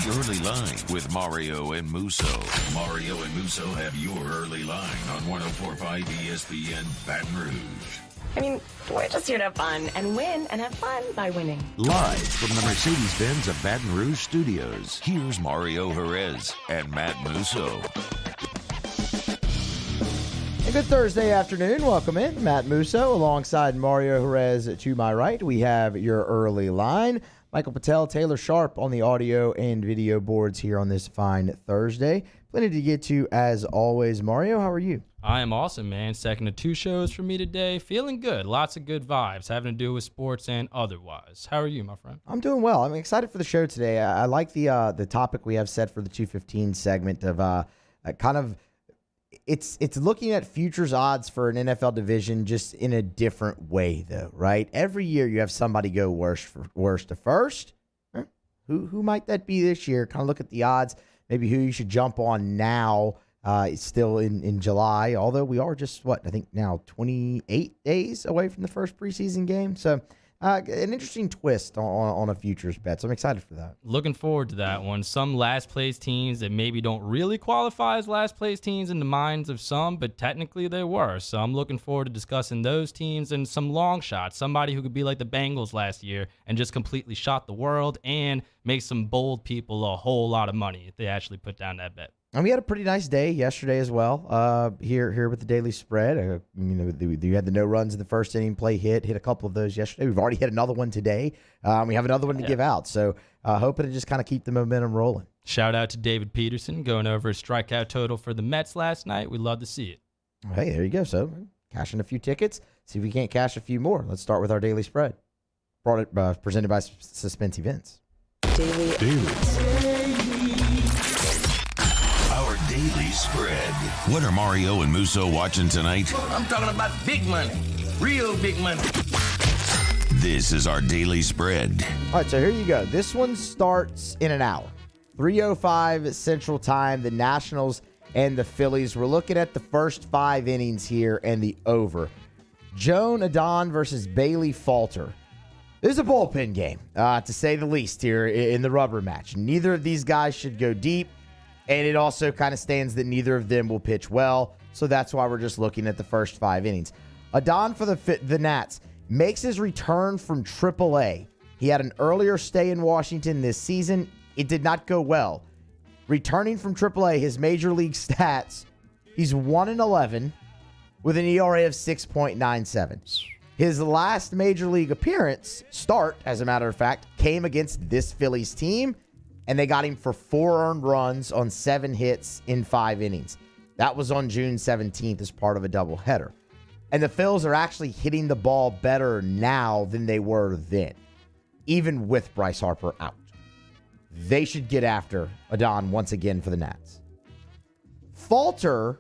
Early Line with Mario and Musso. Mario and Musso have your early line on 104.5 ESPN Baton Rouge. I mean, we're just here to have fun and win and have fun by winning. Live from the Mercedes-Benz of Baton Rouge studios, here's Mario Jerez and Matt Musso. A good Thursday afternoon. Welcome in. Matt Musso alongside Mario Jerez to my right. We have your early line. Michael Patel, Taylor Sharp on the audio and video boards here on this fine Thursday. Plenty to get to as always. Mario, how are you? I am awesome, man. Second of two shows for me today. Feeling good. Lots of good vibes having to do with sports and otherwise. How are you, my friend? I'm doing well. I'm excited for the show today. I like the topic we have set for the 2:15 segment of it's looking at futures odds for an NFL division just in a different way, though, right? Every year you have somebody go worst to first. Who might that be this year? Kind of look at the odds, maybe who you should jump on now. It's still in July, although we are just, I think now 28 days away from the first preseason game. So an interesting twist on a futures bet. So I'm excited for that. Looking forward to that one. Some last place teams that maybe don't really qualify as last place teams in the minds of some, but technically they were. So I'm looking forward to discussing those teams and some long shots. Somebody who could be like the Bengals last year and just completely shot the world and make some bold people a whole lot of money if they actually put down that bet. And we had a pretty nice day yesterday as well. Here with the daily spread. You had the no runs in the first inning, play hit a couple of those yesterday. We've already hit another one today. We have another one to give out. So hoping to just kind of keep the momentum rolling. Shout out to David Peterson going over his strikeout total for the Mets last night. We love to see it. Hey, there you go. So cashing a few tickets. See if we can't cash a few more. Let's start with our daily spread. Presented by Suspense Events. Daily Spread. What are Mario and Musso watching tonight? I'm talking about big money. Real big money. This is our Daily Spread. All right, so here you go. This one starts in an hour. 3:05 Central Time, the Nationals and the Phillies. We're looking at the first 5 innings here and the over. Joan Adon versus Bailey Falter. This is a bullpen game, to say the least, here in the rubber match. Neither of these guys should go deep. And it also kind of stands that neither of them will pitch well. So that's why we're just looking at the first 5 innings. Adon for the Nats makes his return from AAA. He had an earlier stay in Washington this season. It did not go well. Returning from AAA, his major league stats, he's 1-11 with an ERA of 6.97. His last major league start, as a matter of fact, came against this Phillies team. And they got him for 4 earned runs on 7 hits in 5 innings. That was on June 17th as part of a doubleheader. And the Phils are actually hitting the ball better now than they were then, even with Bryce Harper out. They should get after Adon once again for the Nats. Falter,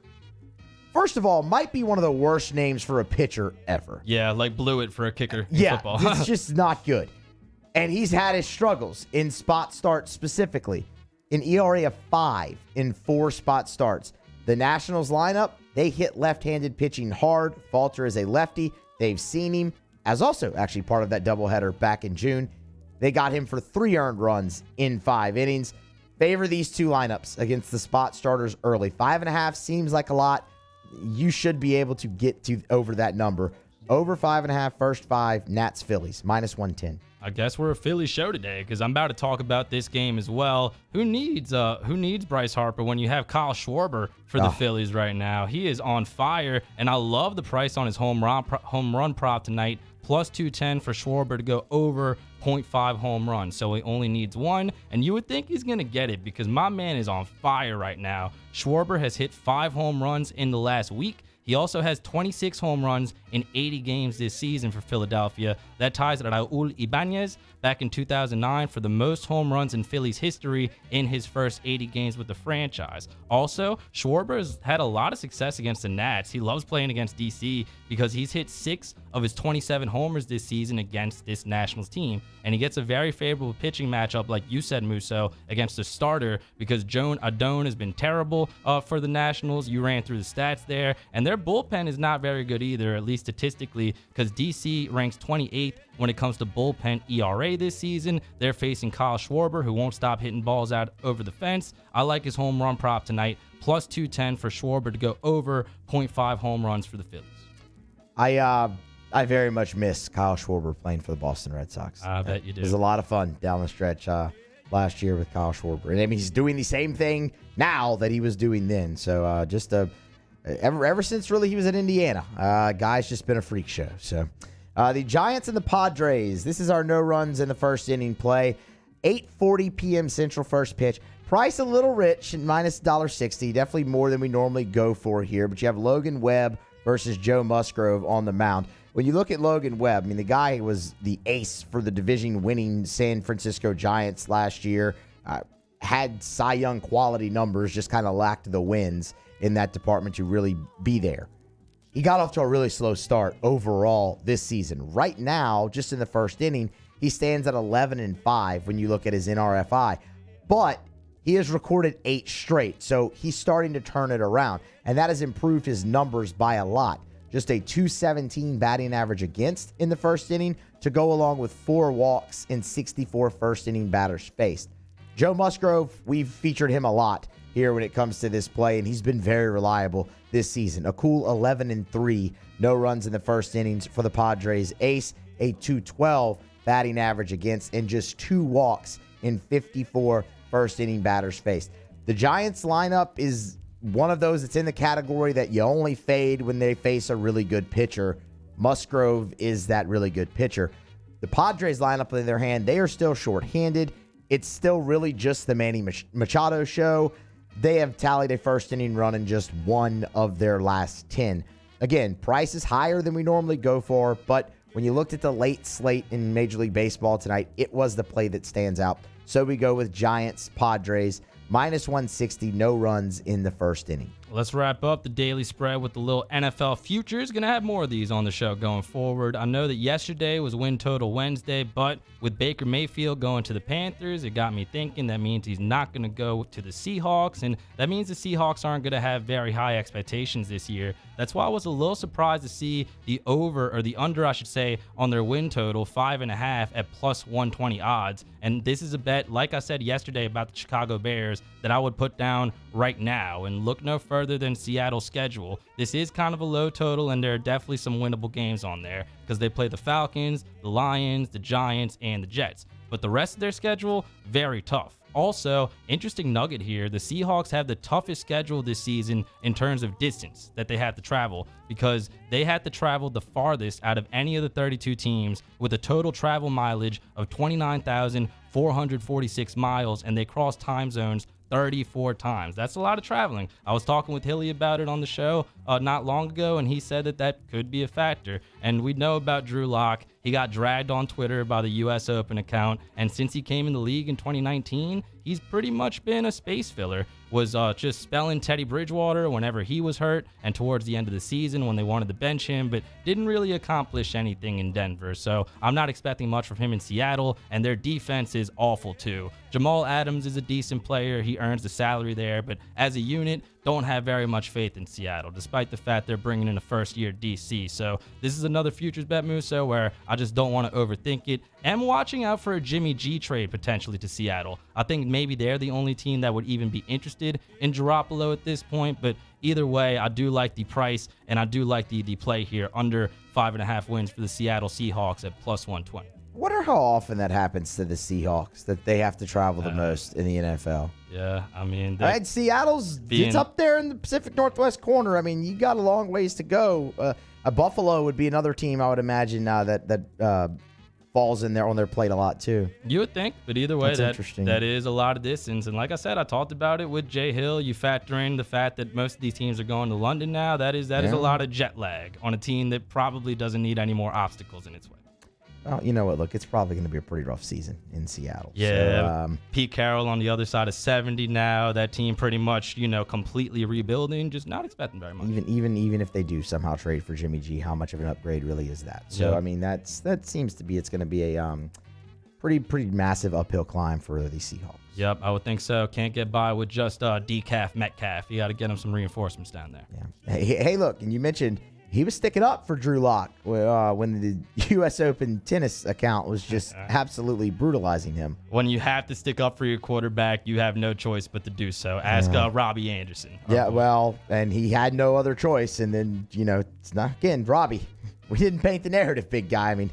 first of all, might be one of the worst names for a pitcher ever. Yeah, like blew it for a kicker in football. It's just not good. And he's had his struggles in spot starts specifically. An ERA of 5 in 4 spot starts. The Nationals lineup, they hit left-handed pitching hard. Falter is a lefty. They've seen him as also actually part of that doubleheader back in June. They got him for 3 earned runs in 5 innings. Favor these 2 lineups against the spot starters early. 5.5 seems like a lot. You should be able to get to over that number. Over 5.5, first 5, Nats Phillies, -110. I guess we're a Philly show today because I'm about to talk about this game as well. Who needs Bryce Harper when you have Kyle Schwarber for the Phillies right now? He is on fire, and I love the price on his home run prop tonight. +210 for Schwarber to go over 0.5 home runs. So he only needs 1, and you would think he's going to get it because my man is on fire right now. Schwarber has hit 5 home runs in the last week. He also has 26 home runs in 80 games this season for Philadelphia. That ties Raul Ibanez back in 2009 for the most home runs in Phillies history in his first 80 games with the franchise. Also, Schwarber has had a lot of success against the Nats. He loves playing against DC because he's hit 6 of his 27 homers this season against this Nationals team. And he gets a very favorable pitching matchup, like you said, Musso, against a starter, because Joan Adon has been terrible for the Nationals. You ran through the stats there. And their bullpen is not very good either, at least statistically, because DC ranks 28th when it comes to bullpen ERA this season. They're facing Kyle Schwarber, who won't stop hitting balls out over the fence. I like his home run prop tonight, plus 210 for Schwarber to go over 0.5 home runs for the Phillies. I very much miss Kyle Schwarber playing for the Boston Red Sox. I bet you do. It was a lot of fun down the stretch last year with Kyle Schwarber. And I mean, he's doing the same thing now that he was doing then. So ever since really he was at Indiana, guy's just been a freak show. So the Giants and the Padres, this is our no runs in the first inning play. 8:40 p.m. Central first pitch. Price a little rich at minus $1.60. Definitely more than we normally go for here. But you have Logan Webb versus Joe Musgrove on the mound. When you look at Logan Webb, I mean, the guy was the ace for the division-winning San Francisco Giants last year. Had Cy Young quality numbers, just kind of lacked the wins in that department to really be there. He got off to a really slow start overall this season. Right now, just in the first inning, he stands at 11-5 when you look at his NRFI. But he has recorded 8 straight, so he's starting to turn it around. And that has improved his numbers by a lot. Just a .217 batting average against in the first inning to go along with 4 walks and 64 first-inning batters faced. Joe Musgrove, we've featured him a lot here when it comes to this play, and he's been very reliable this season. A cool 11-3, no runs in the first innings for the Padres ace, a .212 batting average against, and just 2 walks in 54 first-inning batters faced. The Giants lineup is one of those that's in the category that you only fade when they face a really good pitcher. Musgrove is that really good pitcher. The Padres lineup, on the other hand, they are still shorthanded. It's still really just the Manny Machado show. They have tallied a first inning run in just 1 of their last 10. Again, price is higher than we normally go for, but when you looked at the late slate in Major League Baseball tonight, it was the play that stands out. So we go with Giants, Padres, minus 160, no runs in the first inning. Let's wrap up the daily spread with the little NFL futures. Going to have more of these on the show going forward. I know that yesterday was Win Total Wednesday, but with Baker Mayfield going to the Panthers, it got me thinking that means he's not going to go to the Seahawks, and that means the Seahawks aren't going to have very high expectations this year. That's why I was a little surprised to see the over, or the under, I should say, on their win total, 5.5 at plus 120 odds. And this is a bet, like I said yesterday about the Chicago Bears, that I would put down right now. And look no further than Seattle's schedule. This is kind of a low total, and there are definitely some winnable games on there because they play the Falcons, the Lions, the Giants, and the Jets. But the rest of their schedule, very tough. Also, interesting nugget here, the Seahawks have the toughest schedule this season in terms of distance that they have to travel, because they had to travel the farthest out of any of the 32 teams with a total travel mileage of 29,446 miles, and they cross time zones 34 times. That's a lot of traveling. I was talking with Hilly about it on the show not long ago, and he said that that could be a factor. And we know about Drew Locke. He got dragged on Twitter by the U.S. Open account, and since he came in the league in 2019, he's pretty much been a space filler. Was just spelling Teddy Bridgewater whenever he was hurt, and towards the end of the season when they wanted to bench him, but didn't really accomplish anything in Denver. So I'm not expecting much from him in Seattle, and their defense is awful too. Jamal Adams is a decent player. He earns the salary there, but as a unit, don't have very much faith in Seattle, despite the fact they're bringing in a first-year DC. So this is another futures bet, Musso, where I just don't want to overthink it. I'm watching out for a Jimmy G trade potentially to Seattle. I think maybe they're the only team that would even be interested in Garoppolo at this point, but either way, I do like the price, and I do like the play here, under 5.5 wins for the Seattle Seahawks at plus 120. Wonder how often that happens to the Seahawks, that they have to travel the most in the NFL. Yeah, I mean, Seattle's it's up there in the Pacific Northwest corner. I mean, you got a long ways to go. A Buffalo would be another team I would imagine that falls in there on their plate a lot too. You would think, but either way, that is a lot of distance. And like I said, I talked about it with Jay Hill. You factor in the fact that most of these teams are going to London now. That is a lot of jet lag on a team that probably doesn't need any more obstacles in its way. Well, you know what? Look, it's probably going to be a pretty rough season in Seattle. Yeah, So, Pete Carroll on the other side of 70 now. That team pretty much, completely rebuilding. Just not expecting very much. even if they do somehow trade for Jimmy G, how much of an upgrade really is that? So, Yeah. I mean, that seems to be it's going to be a pretty massive uphill climb for the Seahawks. Yep, I would think so. Can't get by with just decaf Metcalf. You got to get him some reinforcements down there. Yeah. Hey, look, and you mentioned he was sticking up for Drew Locke when the U.S. Open tennis account was just absolutely brutalizing him. When you have to stick up for your quarterback, you have no choice but to do so. Ask Robbie Anderson. Yeah, well, and he had no other choice. And then, it's not, again, Robbie, we didn't paint the narrative, big guy. I mean,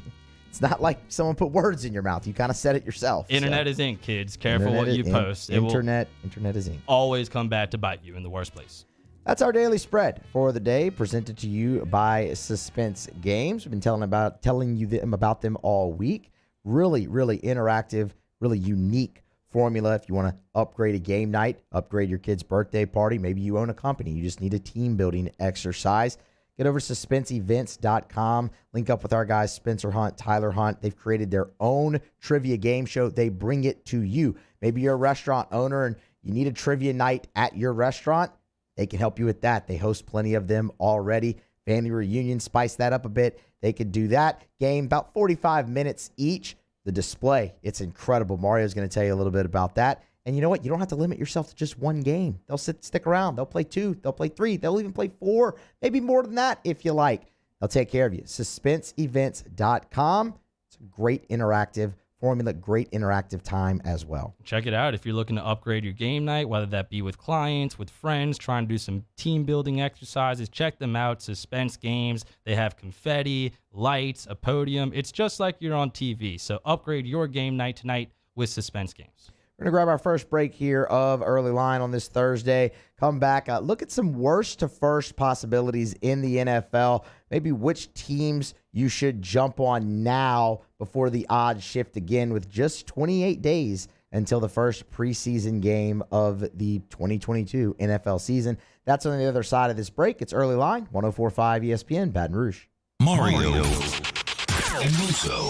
it's not like someone put words in your mouth. You kind of said it yourself. Internet is ink, kids. Careful what you post. Internet is ink. Always come back to bite you in the worst place. That's our daily spread for the day, presented to you by Suspense Games. We've been telling you about them all week. Really, really interactive, really unique formula. If you want to upgrade a game night, upgrade your kid's birthday party, maybe you own a company, you just need a team building exercise. Get over to suspenseevents.com. Link up with our guys, Spencer Hunt, Tyler Hunt. They've created their own trivia game show. They bring it to you. Maybe you're a restaurant owner and you need a trivia night at your restaurant. They can help you with that. They host plenty of them already. Family reunion, spice that up a bit. They could do that. Game, about 45 minutes each. The display, it's incredible. Mario's going to tell you a little bit about that. And you know what? You don't have to limit yourself to just one game. They'll stick around. They'll play 2. They'll play 3. They'll even play 4. Maybe more than that if you like. They'll take care of you. SuspenseEvents.com. It's a great interactive formula, great interactive time as well. Check it out if you're looking to upgrade your game night, whether that be with clients, with friends, trying to do some team building exercises. Check them out. Suspense Games. They have confetti, lights, a podium. It's just like you're on TV. So upgrade your game night tonight with Suspense Games. We're going to grab our first break here of Early Line on this Thursday. Come back, look at some worst to first possibilities in the NFL. Maybe which teams you should jump on now before the odds shift again, with just 28 days until the first preseason game of the 2022 NFL season. That's on the other side of this break. It's Early Line, 104.5 ESPN, Baton Rouge. Mario and Musso,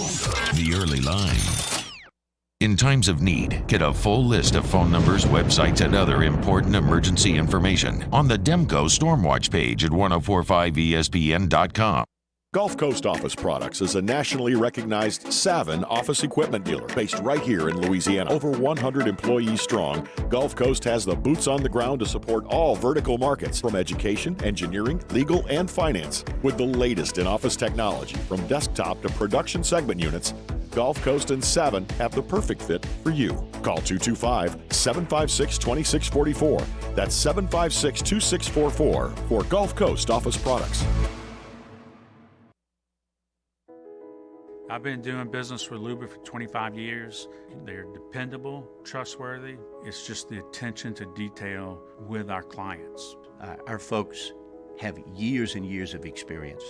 the Early Line. In times of need, get a full list of phone numbers, websites, and other important emergency information on the Demco Stormwatch page at 1045ESPN.com. Gulf Coast Office Products is a nationally recognized Savin office equipment dealer based right here in Louisiana. Over 100 employees strong, Gulf Coast has the boots on the ground to support all vertical markets, from education, engineering, legal, and finance. With the latest in office technology, from desktop to production segment units, Gulf Coast and Savin have the perfect fit for you. Call 225-756-2644. That's 756-2644 for Gulf Coast Office Products. I've been doing business with Luba for 25 years. They're dependable, trustworthy. It's just the attention to detail with our clients. Our folks have years and years of experience.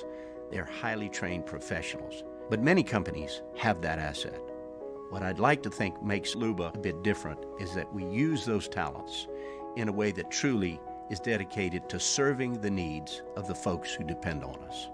They're highly trained professionals. But many companies have that asset. What I'd like to think makes Luba a bit different is that we use those talents in a way that truly is dedicated to serving the needs of the folks who depend on us.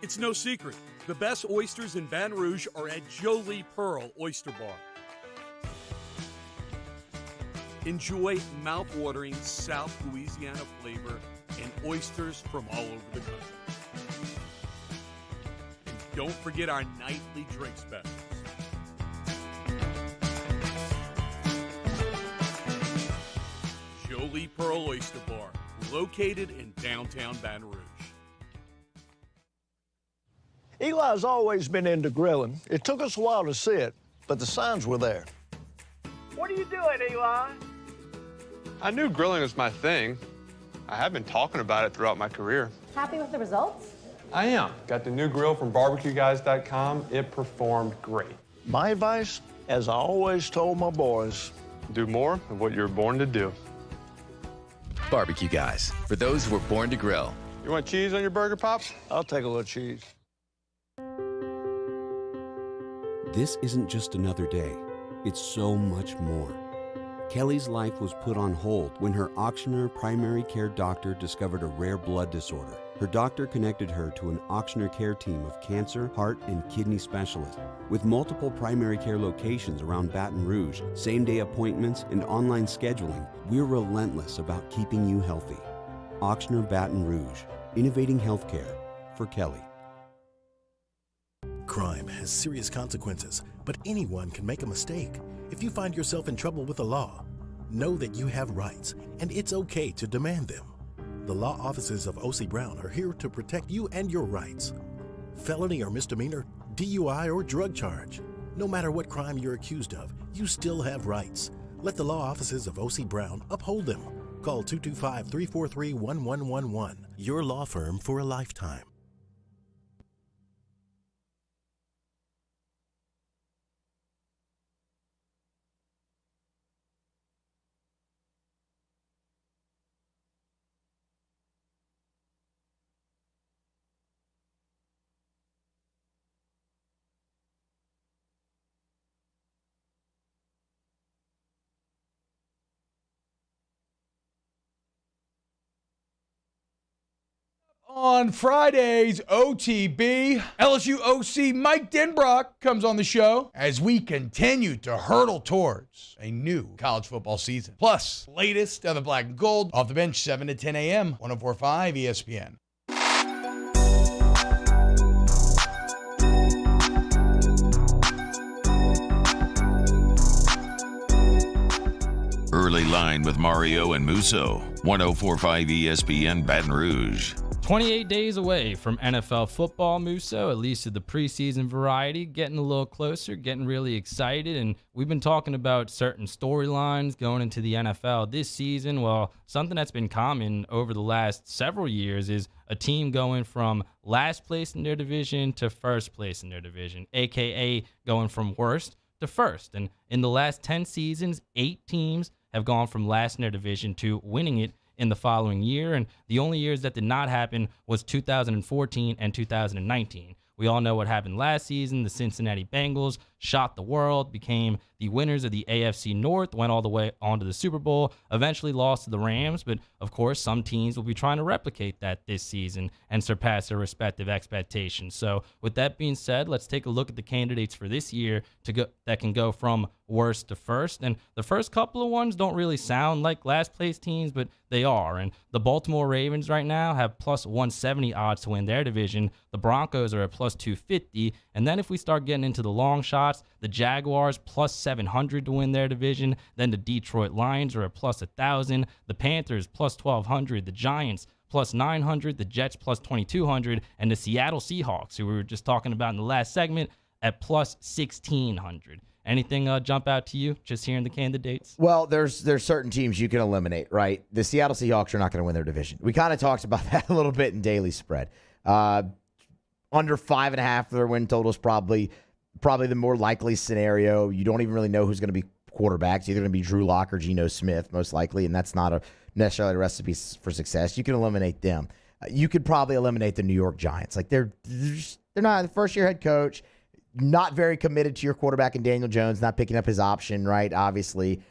It's no secret. The best oysters in Baton Rouge are at Jolie Pearl Oyster Bar. Enjoy mouth-watering South Louisiana flavor and oysters from all over the country. And don't forget our nightly drink specials. Jolie Pearl Oyster Bar, located in downtown Baton Rouge. Eli's always been into grilling. It took us a while to see it, but the signs were there. What are you doing, Eli? I knew grilling was my thing. I have been talking about it throughout my career. Happy with the results? I am. Got the new grill from barbecueguys.com. It performed great. My advice, as I always told my boys, do more of what you're born to do. Barbecue Guys, for those who were born to grill. You want cheese on your burger, Pops? I'll take a little cheese. This isn't just another day. It's so much more. Kelly's life was put on hold when her auctioneer primary care doctor discovered a rare blood disorder. Her doctor connected her to an auctioneer care team of cancer, heart, and kidney specialists. With multiple primary care locations around Baton Rouge, same-day appointments, and online scheduling, we're relentless about keeping you healthy. Auctioneer Baton Rouge, innovating healthcare for Kelly. Crime has serious consequences, but anyone can make a mistake. If you find yourself in trouble with the law, know that you have rights, and it's okay to demand them. The law offices of O.C. Brown are here to protect you and your rights. Felony or misdemeanor, DUI or drug charge. No matter what crime you're accused of, you still have rights. Let the law offices of O.C. Brown uphold them. Call 225-343-1111. Your law firm for a lifetime. On Friday's OTB, LSU OC Mike Denbrock comes on the show as we continue to hurtle towards a new college football season. Plus, latest of the black and gold off the bench, 7 to 10 a.m., 104.5 ESPN. Early Line with Mario and Musso, 104.5 ESPN Baton Rouge. 28 days away from NFL football, Musso, at least to the preseason variety, getting a little closer, getting really excited. And we've been talking about certain storylines going into the NFL this season. Well, something that's been common over the last several years is a team going from last place in their division to first place in their division, aka going from worst to first. And in the last 10 seasons, 8 teams have gone from last in their division to winning it in the following year, and the only years that did not happen was 2014 and 2019. We all know what happened last season. The Cincinnati Bengals shocked the world, became the winners of the AFC North, went all the way on to the Super Bowl, eventually lost to the Rams, but of course some teams will be trying to replicate that this season and surpass their respective expectations. So with that being said, let's take a look at the candidates for this year that can go from worst to first. And the first couple of ones don't really sound like last place teams, but they are. And the Baltimore Ravens right now have plus 170 odds to win their division. The Broncos are at plus 250. And then if we start getting into the long shots, the Jaguars plus 700 to win their division. Then the Detroit Lions are at plus 1,000. The Panthers plus 1,200. The Giants plus 900. The Jets plus 2,200. And the Seattle Seahawks, who we were just talking about in the last segment, at plus 1,600. Anything jump out to you just hearing the candidates? Well, there's certain teams you can eliminate, right? The Seattle Seahawks are not going to win their division. We kind of talked about that a little bit in Daily Spread. Under 5.5 of their win total is probably the more likely scenario. You don't even really know who's going to be quarterback. It's either going to be Drew Locke or Geno Smith, most likely, and that's not necessarily a recipe for success. You can eliminate them. You could probably eliminate the New York Giants. Like they're not the first-year head coach. Not very committed to your quarterback in Daniel Jones, not picking up his option, right? Obviously,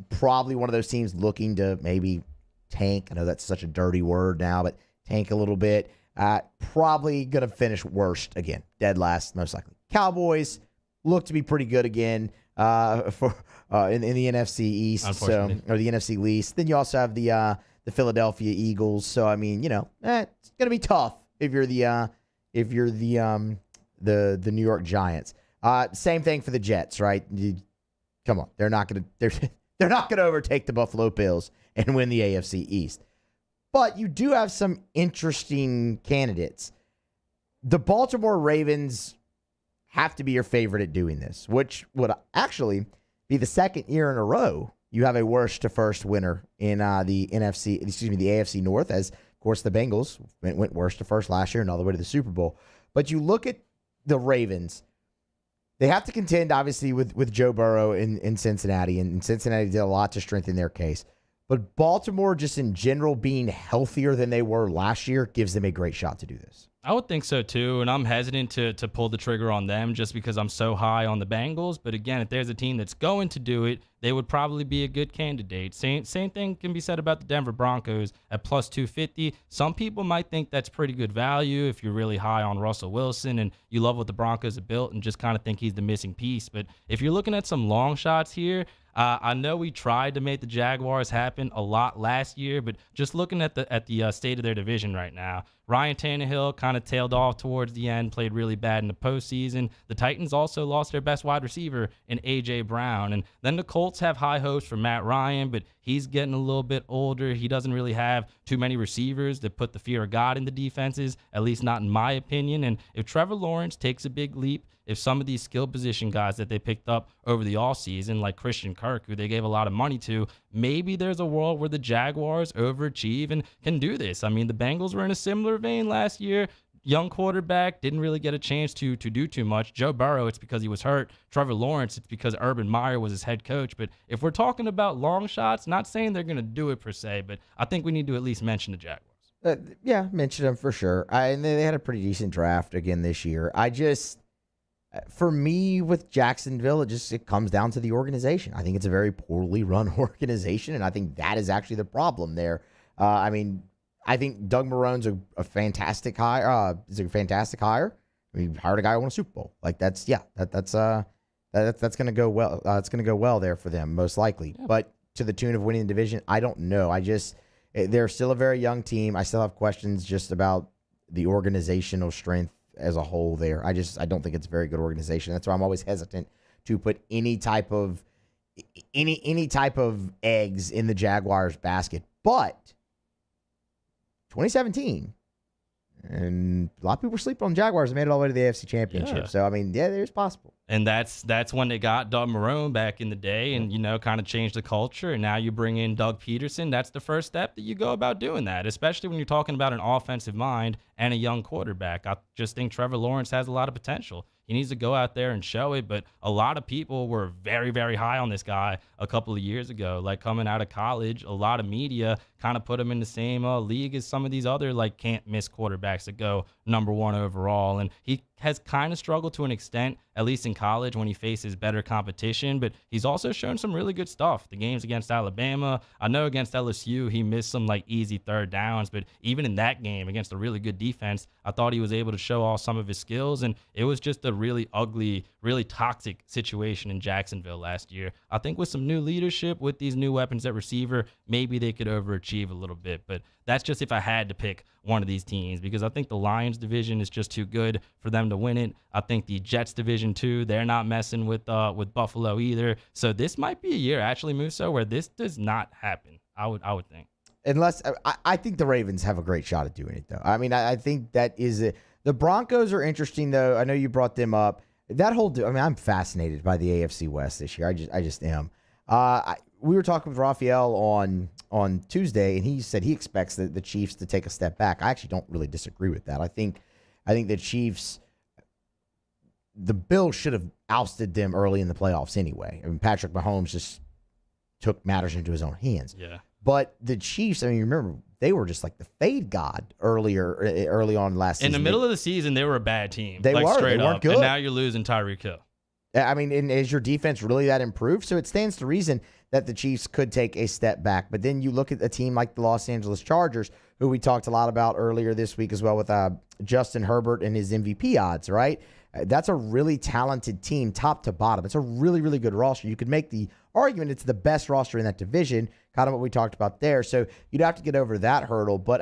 probably one of those teams looking to maybe tank. I know that's such a dirty word now, but tank a little bit. Probably going to finish worst again, dead last, most likely. Cowboys look to be pretty good again for in the NFC East, or the NFC least. Then you also have the Philadelphia Eagles. So I mean, it's going to be tough if you're the New York Giants. Same thing for the Jets, right? Come on, they're not going to overtake the Buffalo Bills and win the AFC East. But you do have some interesting candidates. The Baltimore Ravens have to be your favorite at doing this, which would actually be the second year in a row you have a worst to first winner in the AFC North, as Of course, the Bengals went worst to first last year and all the way to the Super Bowl. But you look at the Ravens, they have to contend, obviously, with Joe Burrow in Cincinnati, and Cincinnati did a lot to strengthen their case. But Baltimore, just in general, being healthier than they were last year, gives them a great shot to do this. I would think so too, and I'm hesitant to pull the trigger on them just because I'm so high on the Bengals. But again, if there's a team that's going to do it, they would probably be a good candidate. Same thing can be said about the Denver Broncos at plus 250. Some people might think that's pretty good value if you're really high on Russell Wilson and you love what the Broncos have built and just kind of think he's the missing piece. But if you're looking at some long shots here, I know we tried to make the Jaguars happen a lot last year, but just looking at the state of their division right now, Ryan Tannehill kind of tailed off towards the end, played really bad in the postseason. The Titans also lost their best wide receiver in A.J. Brown. And then the Colts have high hopes for Matt Ryan, but he's getting a little bit older. He doesn't really have too many receivers that put the fear of God into defenses, at least not in my opinion. And if Trevor Lawrence takes a big leap, if some of these skill position guys that they picked up over the offseason, like Christian Kirk, who they gave a lot of money to, maybe there's a world where the Jaguars overachieve and can do this. I mean, the Bengals were in a similar vein last year. Young quarterback, didn't really get a chance to do too much. Joe Burrow, it's because he was hurt. Trevor Lawrence, it's because Urban Meyer was his head coach. But if we're talking about long shots, not saying they're going to do it per se, but I think we need to at least mention the Jaguars. Yeah, mention them for sure. And they had a pretty decent draft again this year. For me, with Jacksonville, it comes down to the organization. I think it's a very poorly run organization, and I think that is actually the problem there. I think Doug Marrone's a fantastic hire. Is a fantastic hire. I mean, he hired a guy who won a Super Bowl. Like that's going to go well. It's going to go well there for them, most likely. Yeah. But to the tune of winning the division, I don't know. They're still a very young team. I still have questions just about the organizational strength as a whole there. I don't think it's a very good organization. That's why I'm always hesitant to put any type of eggs in the Jaguars basket. But 2017, and a lot of people were sleeping on the Jaguars and made it all the way to the AFC Championship. Yeah. So, there's possible. And that's when they got Doug Marrone back in the day and, kind of changed the culture. And now you bring in Doug Peterson. That's the first step that you go about doing that, especially when you're talking about an offensive mind and a young quarterback. I just think Trevor Lawrence has a lot of potential. He needs to go out there and show it. But a lot of people were very, very high on this guy a couple of years ago. Like coming out of college, a lot of media kind of put him in the same league as some of these other can't miss quarterbacks that go number one overall. And he has kind of struggled to an extent, at least in college when he faces better competition, but he's also shown some really good stuff. The games against Alabama, I know against LSU, he missed some easy third downs, but even in that game against a really good defense, I thought he was able to show off some of his skills, and it was just a really ugly, really toxic situation in Jacksonville last year. I think with some new leadership, with these new weapons at receiver, maybe they could overachieve a little bit, but that's just if I had to pick one of these teams, because I think the Lions division is just too good for them to win it. I think the Jets division too, they're not messing with Buffalo either. So this might be a year, actually, Musso, where this does not happen. I would think. Unless I think the Ravens have a great shot at doing it, though. I think that is it. The Broncos are interesting, though. I know you brought them up. I'm fascinated by the AFC West this year. I just am. We were talking with Raphael on Tuesday, and he said he expects the Chiefs to take a step back. I actually don't really disagree with that. I think the Chiefs, the Bills should have ousted them early in the playoffs anyway. Patrick Mahomes just took matters into his own hands. Yeah. But the Chiefs, remember, they were just like the fade god early on last season. In the middle of the season, they were a bad team. They were. Straight they weren't up. good. And now you're losing Tyreek Hill. And is your defense really that improved? So it stands to reason that the Chiefs could take a step back. But then you look at a team like the Los Angeles Chargers, who we talked a lot about earlier this week as well with Justin Herbert and his MVP odds, right? That's a really talented team, top to bottom. It's a really, really good roster. You could make the argument it's the best roster in that division, kind of what we talked about there. So you'd have to get over that hurdle. But,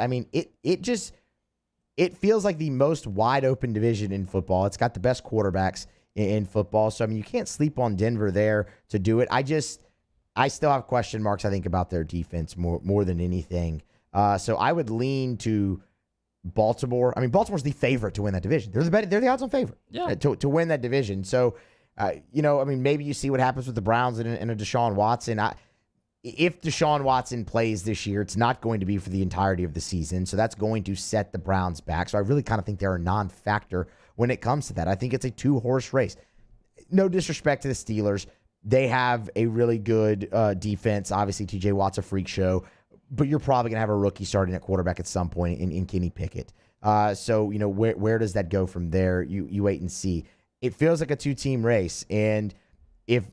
it feels like the most wide open division in football. It's got the best quarterbacks in football. So, you can't sleep on Denver there to do it. I still have question marks, I think, about their defense more than anything. So I would lean to Baltimore. Baltimore's the favorite to win that division. They're the odds-on favorite to win that division. So, maybe you see what happens with the Browns and a Deshaun Watson. if Deshaun Watson plays this year, it's not going to be for the entirety of the season. So that's going to set the Browns back. So I really kind of think they're a non-factor when it comes to that. I think it's a two-horse race. No disrespect to the Steelers. They have a really good defense. Obviously, TJ Watt's a freak show. But you're probably going to have a rookie starting at quarterback at some point in Kenny Pickett. So, where does that go from there? You wait and see. It feels like a two-team race. And if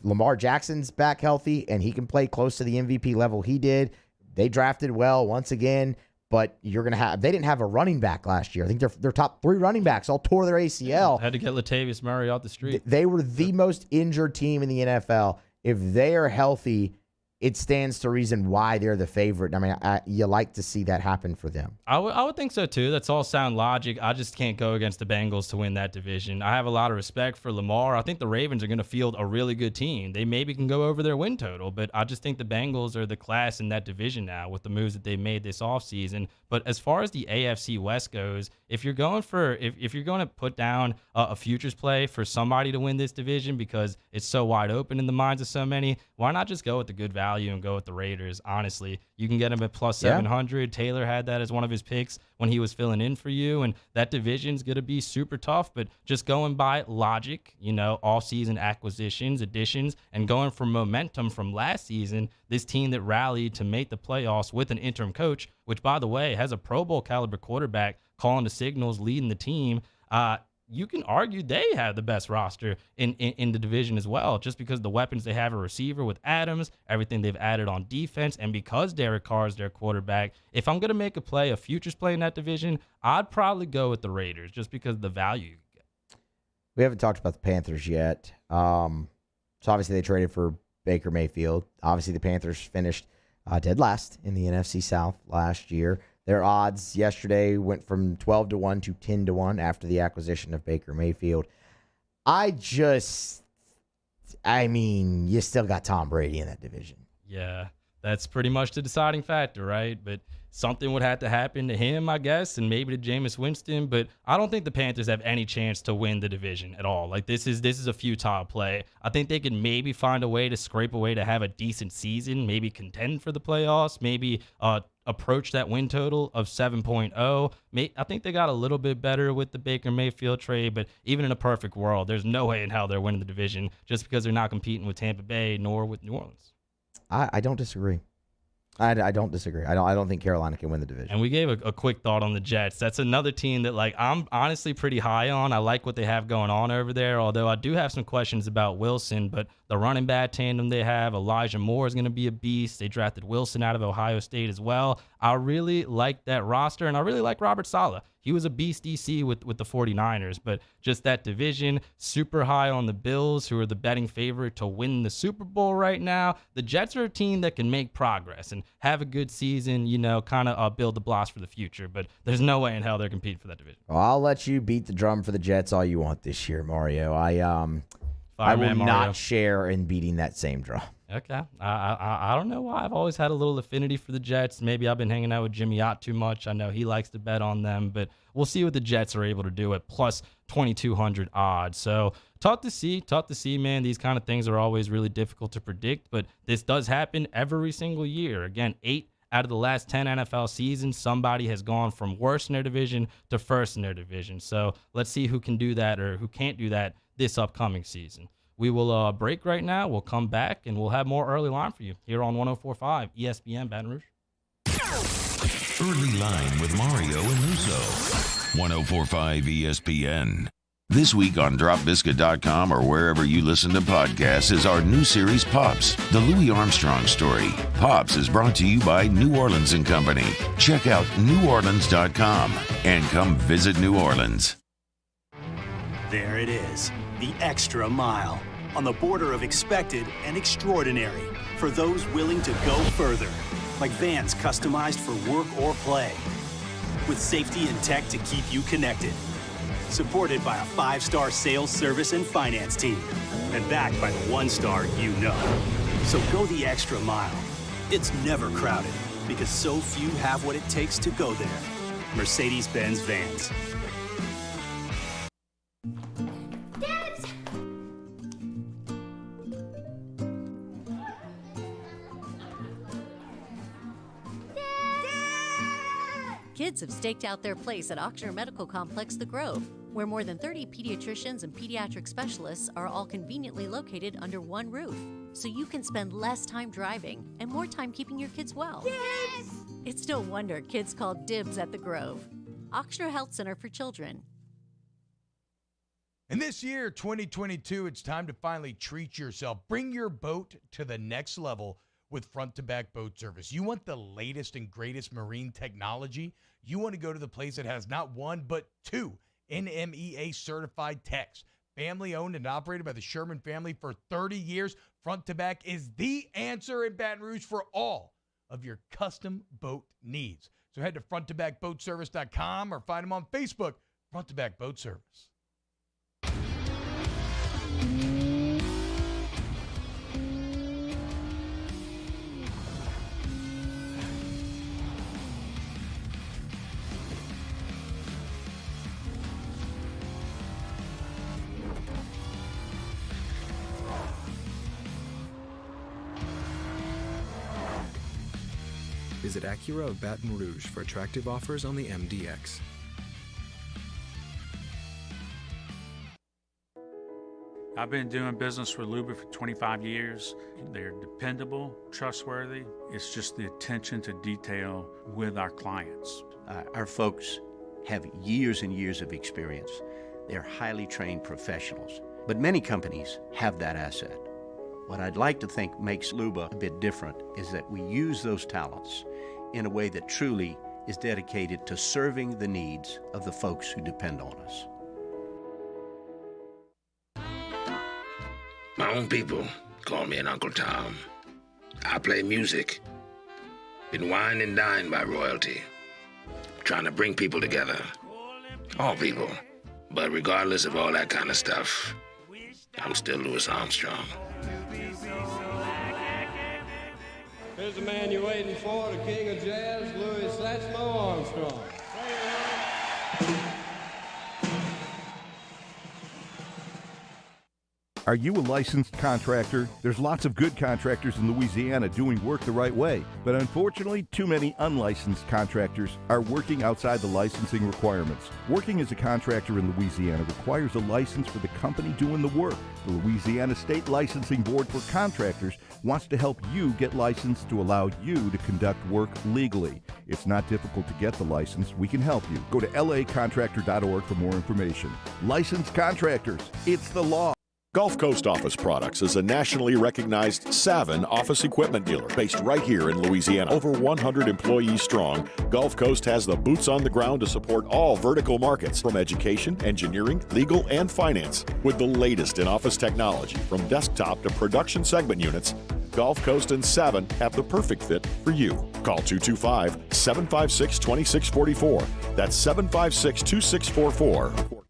Lamar Jackson's back healthy and he can play close to the MVP level he did, they drafted well once again. But they didn't have a running back last year. I think their top 3 running backs all tore their ACL. Had to get Latavius Murray off the street. They were the most injured team in the NFL. If they are healthy, it stands to reason why they're the favorite. I mean, you like to see that happen for them. I would think so, too. That's all sound logic. I just can't go against the Bengals to win that division. I have a lot of respect for Lamar. I think the Ravens are going to field a really good team. They maybe can go over their win total, but I just think the Bengals are the class in that division now with the moves that they made this offseason. But as far as the AFC West goes, if you're going to put down a futures play for somebody to win this division because it's so wide open in the minds of so many, why not just go with the good value and go with the Raiders? Honestly, you can get them at plus 700. Taylor had that as one of his picks when he was filling in for you, and that division's going to be super tough. But just going by logic, off-season acquisitions, additions, and going for momentum from last season, this team that rallied to make the playoffs with an interim coach, which, by the way, has a Pro Bowl caliber quarterback calling the signals, leading the team, you can argue they have the best roster in the division as well, just because the weapons they have a receiver with Adams, everything they've added on defense, and because Derek Carr is their quarterback. If I'm going to make a futures play in that division, I'd probably go with the Raiders just because of the value you get. We haven't talked about the Panthers yet. So obviously they traded for Baker Mayfield. Obviously the Panthers finished dead last in the NFC South last year. Their odds yesterday went from 12-1 to 10-1 after the acquisition of Baker Mayfield. You still got Tom Brady in that division. Yeah, that's pretty much the deciding factor, right? But something would have to happen to him, I guess, and maybe to Jameis Winston. But I don't think the Panthers have any chance to win the division at all. Like, this is a futile play. I think they can maybe find a way to scrape away to have a decent season, maybe contend for the playoffs, maybe approach that win total of 7.0. I think they got a little bit better with the Baker Mayfield trade, but even in a perfect world, there's no way in hell they're winning the division just because they're not competing with Tampa Bay nor with New Orleans. I don't disagree. I don't disagree. I don't think Carolina can win the division. And we gave a quick thought on the Jets. That's another team that, I'm honestly pretty high on. I like what they have going on over there, although I do have some questions about Wilson. But the running back tandem they have, Elijah Moore is going to be a beast. They drafted Wilson out of Ohio State as well. I really like that roster, and I really like Robert Saleh. He was a beast DC with the 49ers, but just that division, super high on the Bills, who are the betting favorite to win the Super Bowl right now. The Jets are a team that can make progress and have a good season, kind of build the blocks for the future, but there's no way in hell they're competing for that division. Well, I'll let you beat the drum for the Jets all you want this year, Mario. I will not share in beating that same drum. Okay. I don't know why. I've always had a little affinity for the Jets. Maybe I've been hanging out with Jimmy Ott too much. I know he likes to bet on them, but we'll see what the Jets are able to do at plus 2,200 odds. So tough to see, man. These kind of things are always really difficult to predict, but this does happen every single year. Again, 8 out of the last 10 NFL seasons, somebody has gone from worst in their division to first in their division. So let's see who can do that or who can't do that this upcoming season. We will break right now. We'll come back, and we'll have more early line for you here on 104.5 ESPN Baton Rouge. Early Line with Mario and Russo. 104.5 ESPN. This week on DropBiscuit.com or wherever you listen to podcasts is our new series, Pops, the Louis Armstrong story. Pops is brought to you by New Orleans & Company. Check out NewOrleans.com and come visit New Orleans. There it is, the extra mile, on the border of expected and extraordinary for those willing to go further, like vans customized for work or play, with safety and tech to keep you connected, supported by a 5-star sales, service, and finance team, and backed by the 1-star you know. So go the extra mile. It's never crowded, because so few have what it takes to go there. Mercedes-Benz Vans. kids have staked out their place at Auctioner Medical Complex The Grove, where more than 30 pediatricians and pediatric specialists are all conveniently located under one roof, so you can spend less time driving and more time keeping your kids well. Yes! It's no wonder kids call dibs at The Grove. Auctioner Health Center for Children. And this year, 2022, it's time to finally treat yourself. Bring your boat to the next level with front-to-back boat service. You want the latest and greatest marine technology? You want to go to the place that has not one, but two NMEA-certified techs. Family-owned and operated by the Sherman family for 30 years, front-to-back is the answer in Baton Rouge for all of your custom boat needs. So head to fronttobackboatservice.com or find them on Facebook, Front to Back Boat Service. Visit Acura of Baton Rouge for attractive offers on the MDX. I've been doing business with Luba for 25 years. They're dependable, trustworthy. It's just the attention to detail with our clients. Our folks have years and years of experience. They're highly trained professionals, but many companies have that asset. What I'd like to think makes Luba a bit different is that we use those talents in a way that truly is dedicated to serving the needs of the folks who depend on us. My own people call me an Uncle Tom. I play music. Been wined and dined by royalty. Trying to bring people together. All people. But regardless of all that kind of stuff, I'm still Louis Armstrong. Here's the man you're waiting for, the king of jazz, Louis Satchmo Armstrong. Are you a licensed contractor? There's lots of good contractors in Louisiana doing work the right way, but unfortunately, too many unlicensed contractors are working outside the licensing requirements. Working as a contractor in Louisiana requires a license for the company doing the work. The Louisiana State Licensing Board for Contractors wants to help you get licensed to allow you to conduct work legally. It's not difficult to get the license. We can help you. Go to lacontractor.org for more information. Licensed contractors, it's the law. Gulf Coast Office Products is a nationally recognized Savin office equipment dealer based right here in Louisiana. Over 100 employees strong, Gulf Coast has the boots on the ground to support all vertical markets, from education, engineering, legal, and finance. With the latest in office technology, from desktop to production segment units, Gulf Coast and Savin have the perfect fit for you. Call 225-756-2644. That's 756-2644.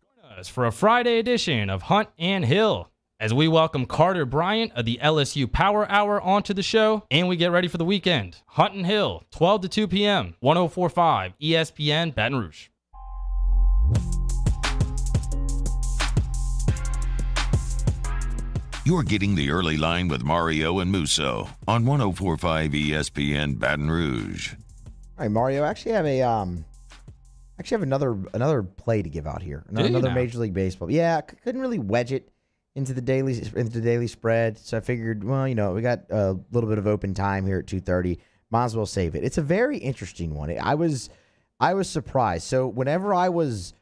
For a Friday edition of Hunt and Hill, as we welcome Carter Bryant of the LSU Power Hour onto the show, and we get ready for the weekend. Hunt and Hill, 12 to 2 p.m., 104.5 ESPN Baton Rouge. You're getting the early line with Mario and Musso on 104.5 ESPN Baton Rouge. All right, Mario, I actually have another play to give out here. Another Major League Baseball. Yeah, couldn't really wedge it into the daily spread, so I figured, well, we got a little bit of open time here at 2:30. Might as well save it. It's a very interesting one. I was surprised. So whenever I was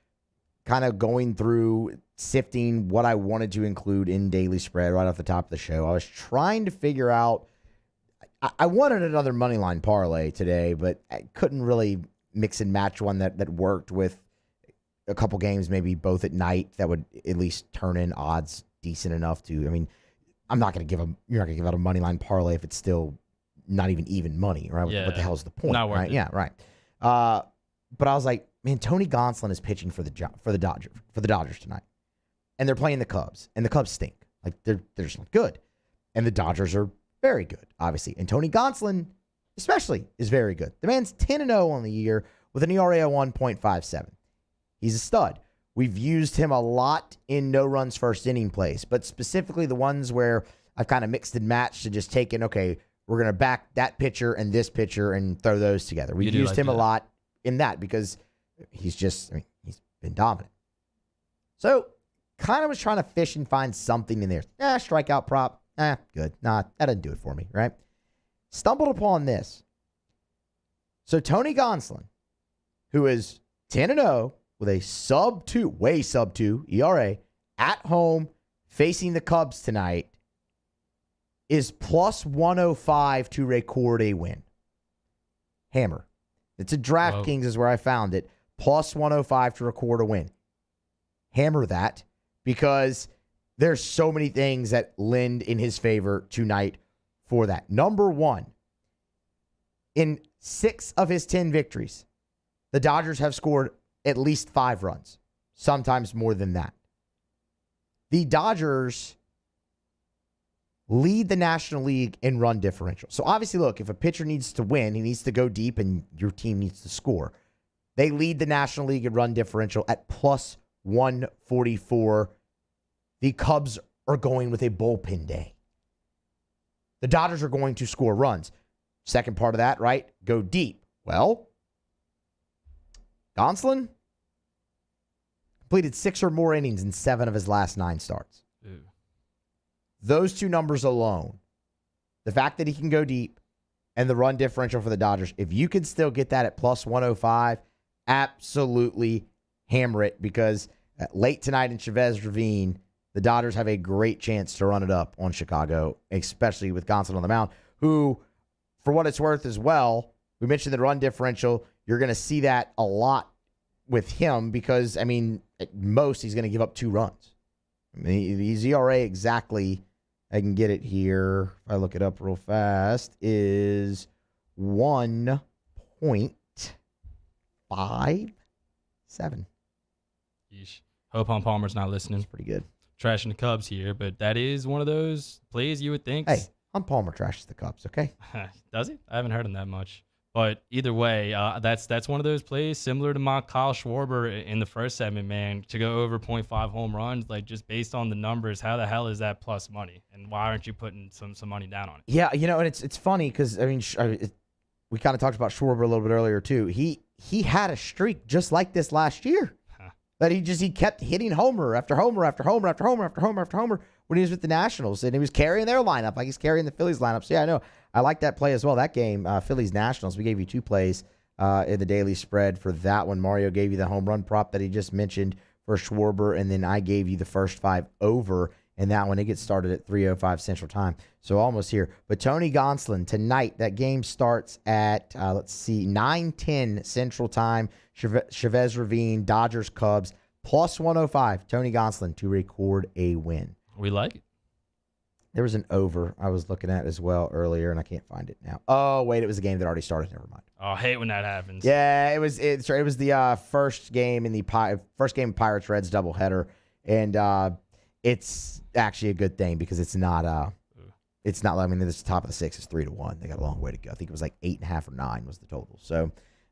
kind of going through sifting what I wanted to include in daily spread right off the top of the show, I was trying to figure out. I wanted another money line parlay today, but I couldn't really mix and match one that worked with a couple games, maybe both at night, that would at least turn in odds decent enough to. I mean, you're not going to give out a money line parlay if it's still not even money, right? Yeah. What the hell is the point? Not worth right? it. Yeah, right. But I was like, man, Tony Gonzalon is pitching for the Dodgers tonight, and they're playing the Cubs, and the Cubs stink. Like they're just not good, and the Dodgers are very good, obviously, and Tony Gonzalon especially is very good. The man's 10-0 on the year with an ERA of 1.57. He's a stud. We've used him a lot in no-runs first inning plays, but specifically the ones where I've kind of mixed and matched and just taken, okay, we're going to back that pitcher and this pitcher and throw those together. We've used him a lot in that because he's been dominant. So kind of was trying to fish and find something in there. Strikeout prop. Good. Nah, that didn't do it for me, right? Stumbled upon this. So Tony Gonzalon, who is 10-0 with a sub 2 ERA at home facing the Cubs tonight, is plus 105 to record a win. Hammer. It's a DraftKings is where I found it. Plus 105 to record a win. Hammer that because there's so many things that lend in his favor tonight for that. Number one, in 6 of his 10 victories, the Dodgers have scored at least 5 runs, sometimes more than that. The Dodgers lead the National League in run differential. So obviously, look, if a pitcher needs to win, he needs to go deep and your team needs to score. They lead the National League in run differential at plus 144. The Cubs are going with a bullpen day. The Dodgers are going to score runs. Second part of that, right? Go deep. Well, Gonzalon completed 6 or more innings in 7 of his last 9 starts. Ew. Those 2 numbers alone, the fact that he can go deep and the run differential for the Dodgers, if you can still get that at plus 105, absolutely hammer it because late tonight in Chavez Ravine, the Dodgers have a great chance to run it up on Chicago, especially with Gonzalon on the mound, who, for what it's worth as well, we mentioned the run differential. You're going to see that a lot with him because, I mean, at most he's going to give up 2 runs. I mean, his ERA exactly, I can get it here, if I look it up real fast, is 1.57. Yeesh. Hope Palmer's not listening. That's pretty good. Trashing the Cubs here, but that is one of those plays you would think. Hey, Palmer trashes the Cubs, okay? Does he? I haven't heard him that much. But either way, that's one of those plays similar to my Kyle Schwarber in the first segment, man, to go over 0.5 home runs, like just based on the numbers, how the hell is that plus money? And why aren't you putting some money down on it? Yeah, and it's funny because, I mean, we kind of talked about Schwarber a little bit earlier too. He had a streak just like this last year. That he kept hitting homer after homer after homer after homer after homer after homer when he was with the Nationals, and he was carrying their lineup like he's carrying the Phillies lineup. So yeah, I know I like that play as well. That game, Phillies Nationals, we gave you 2 plays in the daily spread for that one. Mario gave you the home run prop that he just mentioned for Schwarber, and then I gave you the first 5 over. And that one, it gets started at 3:05 Central Time, so almost here. But Tony Gonzalon tonight, that game starts at 9:10 Central Time. Chavez Ravine, Dodgers, Cubs, plus 105. Tony Gonzalon to record a win. We like it. There was an over I was looking at as well earlier, and I can't find it now. Oh wait, it was a game that already started. Never mind. Oh, I hate when that happens. Yeah, it was the first game in the Pirates Reds doubleheader, and it's actually a good thing because it's not. I mean, this top of the 6 is 3-1. They got a long way to go. I think it was like 8.5 or 9 was the total. So,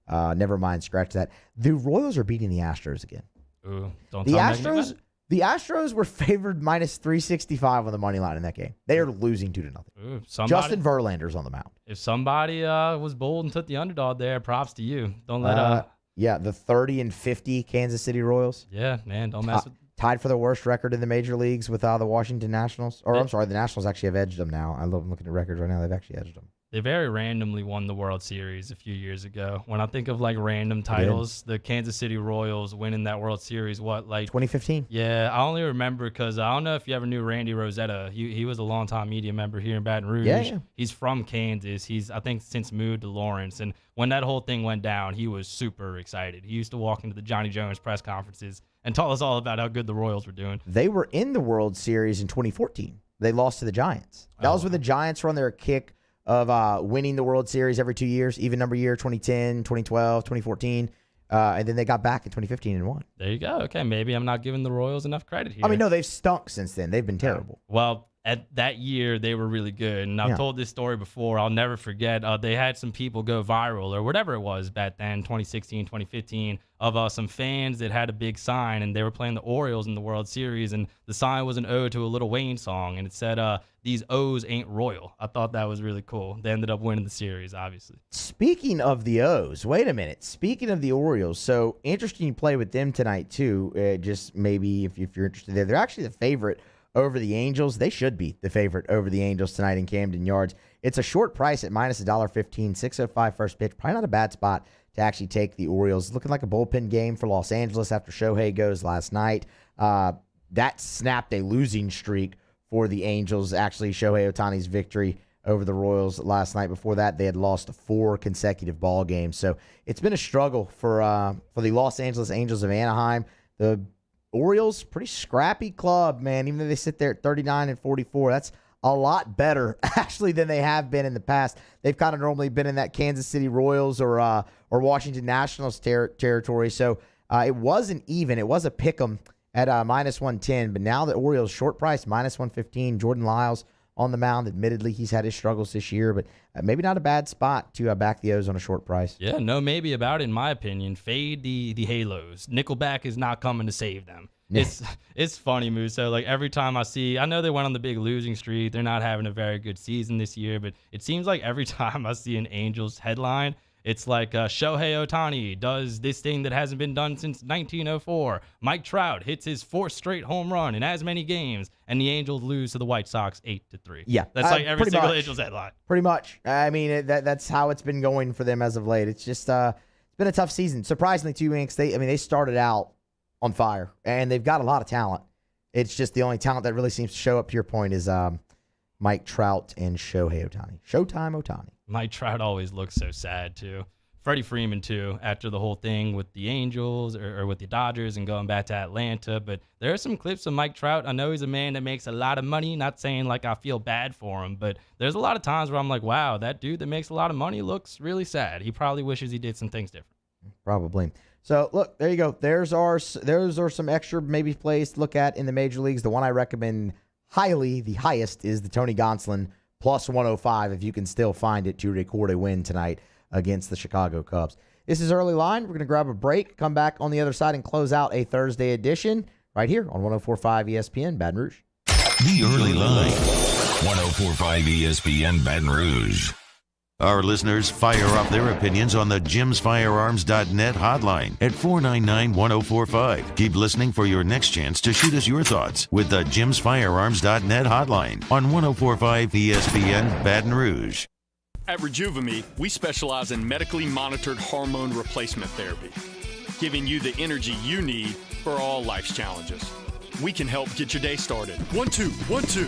never mind. Scratch that. The Royals are beating the Astros again. Ooh, The Astros were favored minus 365 on the money line in that game. They are losing 2-0. Justin Verlander's on the mound. If somebody was bold and took the underdog there, props to you. Don't let yeah, the 30-50 Kansas City Royals. Yeah, man, don't mess with. Tied for the worst record in the major leagues with the Washington Nationals. Or, I'm sorry, the Nationals actually have edged them now. I'm looking at records right now. They've actually edged them. They very randomly won the World Series a few years ago. When I think of like random titles, the Kansas City Royals winning that World Series, 2015? Yeah, I only remember because I don't know if you ever knew Randy Rosetta. He was a longtime media member here in Baton Rouge. Yeah. He's from Kansas. He's, I think, since moved to Lawrence. And when that whole thing went down, he was super excited. He used to walk into the Johnny Jones press conferences and tell us all about how good the Royals were doing. They were in the World Series in 2014. They lost to the Giants. That was when the Giants were on their kick of winning the World Series every 2 years, even number year, 2010, 2012, 2014. And then they got back in 2015 and won. There you go. Okay, maybe I'm not giving the Royals enough credit here. I mean, no, they've stunk since then. They've been terrible. Well, at that year they were really good. And I've told this story before. I'll never forget. They had some people go viral or whatever it was back then, 2016, 2015, of some fans that had a big sign, and they were playing the Orioles in the World Series, and the sign was an ode to a Lil Wayne song, and it said, "These O's ain't royal." I thought that was really cool. They ended up winning the series, obviously. Speaking of the O's, wait a minute. Speaking of the Orioles, so interesting you play with them tonight too. Just maybe if you're interested there, they're actually the favorite over the Angels. They should be the favorite over the Angels tonight in Camden Yards. It's a short price at minus $1.15, 6:05 first pitch. Probably not a bad spot to actually take the Orioles. Looking like a bullpen game for Los Angeles after Shohei goes last night. That snapped a losing streak for the Angels. Actually, Shohei Ohtani's victory over the Royals last night. Before that, they had lost 4 consecutive ball games. So it's been a struggle for the Los Angeles Angels of Anaheim. The Orioles, pretty scrappy club, man. Even though they sit there at 39-44, that's a lot better actually than they have been in the past. They've kind of normally been in that Kansas City Royals or Washington Nationals territory. So it wasn't even. It was a pick 'em at minus 110, but now the Orioles short price minus 115. Jordan Lyles on the mound. Admittedly, he's had his struggles this year, but maybe not a bad spot to back the O's on a short price. Yeah, no maybe about it, in my opinion. Fade the Halos. Nickelback is not coming to save them. It's funny, Moose. So, like, every time I know they went on the big losing streak. They're not having a very good season this year, but it seems like every time I see an Angels headline, it's like Shohei Ohtani does this thing that hasn't been done since 1904. Mike Trout hits his 4th straight home run in as many games, and the Angels lose to the White Sox 8-3. Yeah, that's like every single Angels headline. Pretty much. I mean, that's how it's been going for them as of late. It's just it's been a tough season. Surprisingly, too, Inks. They started out on fire, and they've got a lot of talent. It's just the only talent that really seems to show up. To your point is Mike Trout and Shohei Ohtani. Showtime Ohtani. Mike Trout always looks so sad, too. Freddie Freeman, too, after the whole thing with the Angels or with the Dodgers and going back to Atlanta. But there are some clips of Mike Trout. I know he's a man that makes a lot of money. Not saying like I feel bad for him, but there's a lot of times where I'm like, wow, that dude that makes a lot of money looks really sad. He probably wishes he did some things different. Probably. So, look, there you go. Those are some extra maybe plays to look at in the major leagues. The one I recommend highly, the highest, is the Tony Gonzalon plus 105 if you can still find it to record a win tonight against the Chicago Cubs. This is Early Line. We're going to grab a break, come back on the other side, and close out a Thursday edition right here on 104.5 ESPN Baton Rouge. The Early Line, 104.5 ESPN Baton Rouge. Our listeners fire off their opinions on the jimsfirearms.net hotline at 499-1045. Keep listening for your next chance to shoot us your thoughts with the jimsfirearms.net hotline on 104.5 ESPN Baton Rouge. At Rejuvame, we specialize in medically monitored hormone replacement therapy, giving you the energy you need for all life's challenges. We can help get your day started. 1, 2, 1, 2.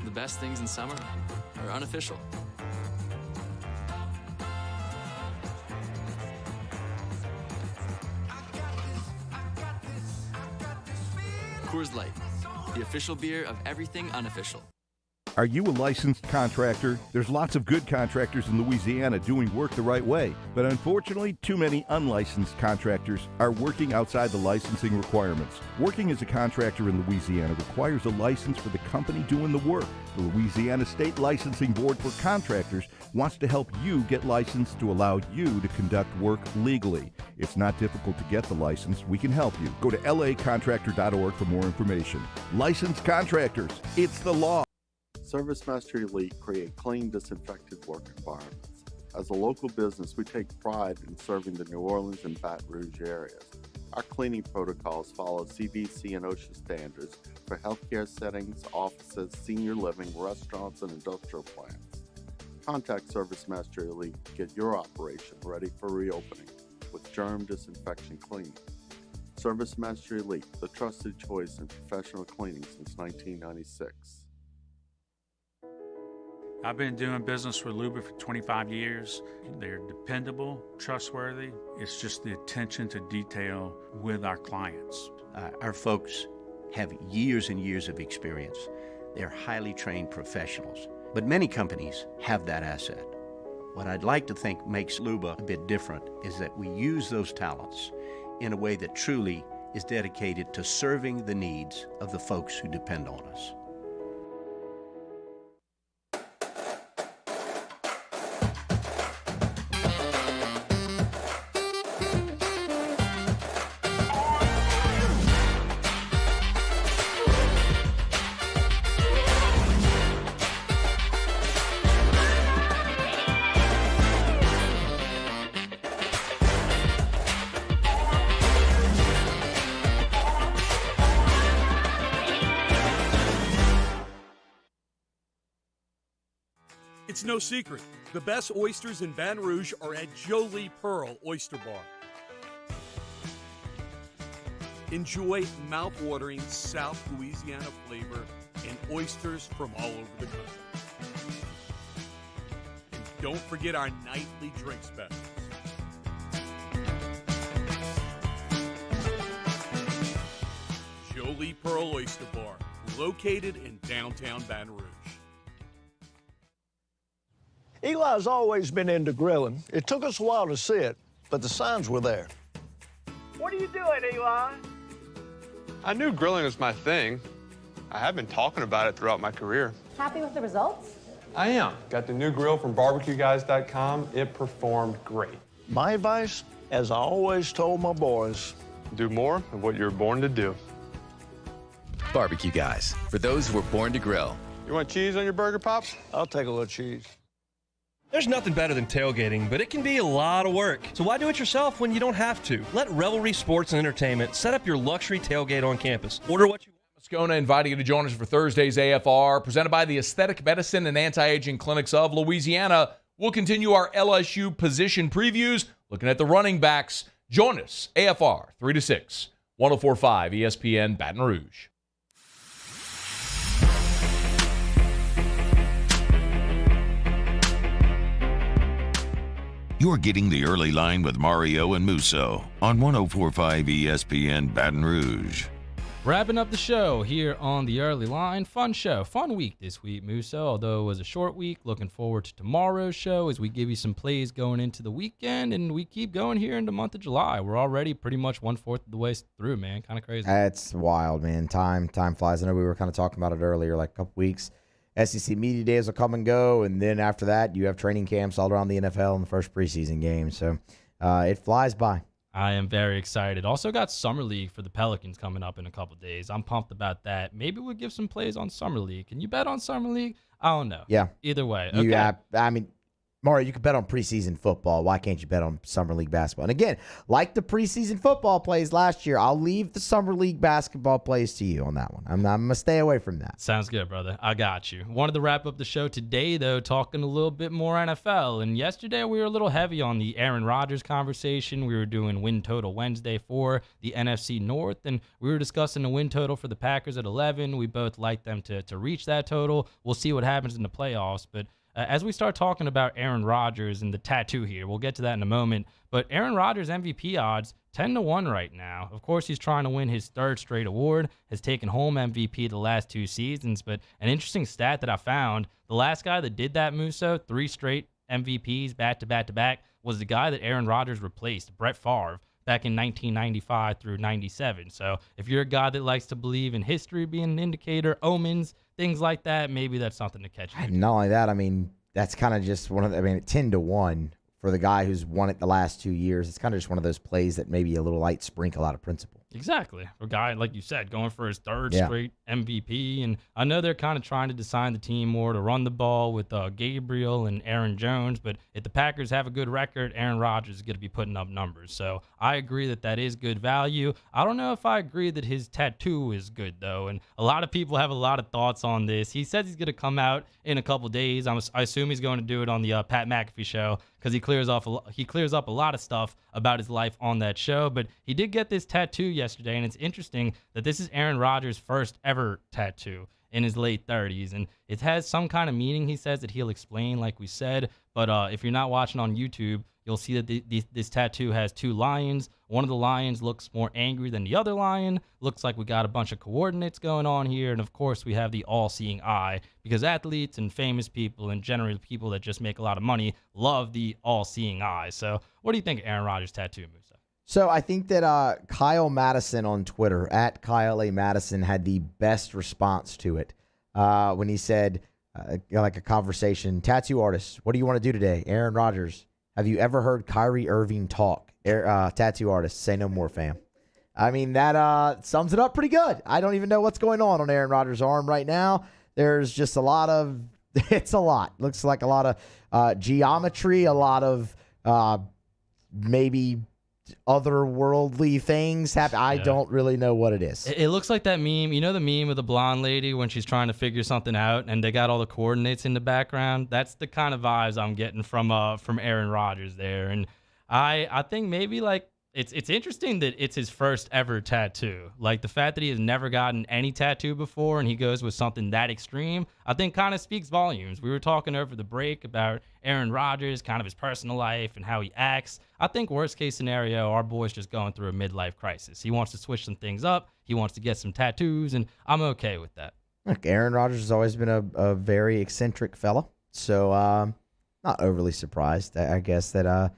The best things in summer are unofficial. Coors Light, the official beer of everything unofficial. Are you a licensed contractor? There's lots of good contractors in Louisiana doing work the right way, but unfortunately, too many unlicensed contractors are working outside the licensing requirements. Working as a contractor in Louisiana requires a license for the company doing the work. The Louisiana State Licensing Board for Contractors wants to help you get licensed to allow you to conduct work legally. It's not difficult to get the license. We can help you. Go to lacontractor.org for more information. Licensed contractors, it's the law. ServiceMaster Elite create clean, disinfected work environments. As a local business, we take pride in serving the New Orleans and Baton Rouge areas. Our cleaning protocols follow CDC and OSHA standards for healthcare settings, offices, senior living, restaurants, and industrial plants. Contact ServiceMaster Elite to get your operation ready for reopening with germ disinfection cleaning. ServiceMaster Elite, the trusted choice in professional cleaning since 1996. I've been doing business with Lube for 25 years. They're dependable, trustworthy. It's just the attention to detail with our clients. Our folks have years and years of experience. They're highly trained professionals, but many companies have that asset. What I'd like to think makes Luba a bit different is that we use those talents in a way that truly is dedicated to serving the needs of the folks who depend on us. It's no secret. The best oysters in Baton Rouge are at Jolie Pearl Oyster Bar. Enjoy mouth-watering South Louisiana flavor and oysters from all over the country. And don't forget our nightly drink specials. Jolie Pearl Oyster Bar, located in downtown Baton Rouge. Eli's always been into grilling. It took us a while to see it, but the signs were there. What are you doing, Eli? I knew grilling was my thing. I have been talking about it throughout my career. Happy with the results? I am. Got the new grill from barbecueguys.com. It performed great. My advice, as I always told my boys, do more of what you're born to do. Barbecue Guys, for those who were born to grill. You want cheese on your burger, Pops? I'll take a little cheese. There's nothing better than tailgating, but it can be a lot of work. So why do it yourself when you don't have to? Let Revelry Sports and Entertainment set up your luxury tailgate on campus. Order what you want. Moscona inviting you to join us for Thursday's AFR, presented by the Aesthetic Medicine and Anti-Aging Clinics of Louisiana. We'll continue our LSU position previews, looking at the running backs. Join us, AFR, 3 to 6, 104.5 ESPN Baton Rouge. You're getting the early line with Mario and Musso on 104.5 ESPN Baton Rouge. Wrapping up the show here on the early line. Fun show. Fun week this week, Musso, although it was a short week. Looking forward to tomorrow's show as we give you some plays going into the weekend, and we keep going here in the month of July. We're already pretty much 1/4 of the way through, man. Kind of crazy. It's wild, man. Time flies. I know we were kind of talking about it earlier, like a couple weeks. SEC Media Days will come and go, and then after that, you have training camps all around the NFL in the first preseason game. So it flies by. I am very excited. Also got Summer League for the Pelicans coming up in a couple days. I'm pumped about that. Maybe we'll give some plays on Summer League. Can you bet on Summer League? I don't know. Yeah. Either way. Okay. I mean, Mario, you can bet on preseason football. Why can't you bet on Summer League basketball? And again, like the preseason football plays last year, I'll leave the Summer League basketball plays to you on that one. I'm going to stay away from that. Sounds good, brother. I got you. Wanted to wrap up the show today, though, talking a little bit more NFL. And yesterday, we were a little heavy on the Aaron Rodgers conversation. We were doing win total Wednesday for the NFC North, and we were discussing the win total for the Packers at 11. We both like them to reach that total. We'll see what happens in the playoffs, but as we start talking about Aaron Rodgers and the tattoo here, we'll get to that in a moment, but Aaron Rodgers MVP odds 10-1 right now. Of course, he's trying to win his third straight award, has taken home MVP the last 2 seasons, but an interesting stat that I found, the last guy that did that, Musso, 3 straight MVPs back-to-back, was the guy that Aaron Rodgers replaced, Brett Favre, back in 1995 through 97. So if you're a guy that likes to believe in history being an indicator, omens, things like that, maybe that's something to catch you. Not only that, I mean, that's kind of just 10-1 for the guy who's won it the last 2 years. It's kind of just one of those plays that maybe a little light sprinkle out of principle. Exactly. A guy, like you said, going for his third straight MVP. And I know they're kind of trying to design the team more to run the ball with Gabriel and Aaron Jones. But if the Packers have a good record, Aaron Rodgers is going to be putting up numbers. So I agree that is good value. I don't know if I agree that his tattoo is good, though. And a lot of people have a lot of thoughts on this. He says he's going to come out in a couple days. I assume he's going to do it on the Pat McAfee show because he clears up a lot of stuff about his life on that show. But he did get this tattoo yesterday, and it's interesting that this is Aaron Rodgers' first ever tattoo. in his late 30s. And it has some kind of meaning, he says, that he'll explain, like we said. But if you're not watching on YouTube, you'll see that this tattoo has 2 lions. One of the lions looks more angry than the other lion. Looks like we got a bunch of coordinates going on here. And, of course, we have the all-seeing eye because athletes and famous people and generally people that just make a lot of money love the all-seeing eye. So what do you think of Aaron Rodgers' tattoo, Musa? So I think that Kyle Madison on Twitter, at Kyle A. Madison, had the best response to it when he said, like a conversation, tattoo artist, what do you want to do today? Aaron Rodgers. Have you ever heard Kyrie Irving talk? Tattoo artist, say no more, fam. I mean, that sums it up pretty good. I don't even know what's going on Aaron Rodgers' arm right now. There's just a lot of, it's a lot. Looks like a lot of geometry, a lot of maybe otherworldly things happen. I don't really know what it is. It looks like that meme. You know the meme of the blonde lady when she's trying to figure something out and they got all the coordinates in the background? That's the kind of vibes I'm getting from Aaron Rodgers there. And I think maybe like it's interesting that it's his first ever tattoo. Like the fact that he has never gotten any tattoo before and he goes with something that extreme, I think kind of speaks volumes. We were talking over the break about Aaron Rodgers, kind of his personal life and how he acts. I think worst case scenario, our boy's just going through a midlife crisis. He wants to switch some things up. He wants to get some tattoos, and I'm okay with that. Look, Aaron Rodgers has always been a very eccentric fella, so not overly surprised. I guess that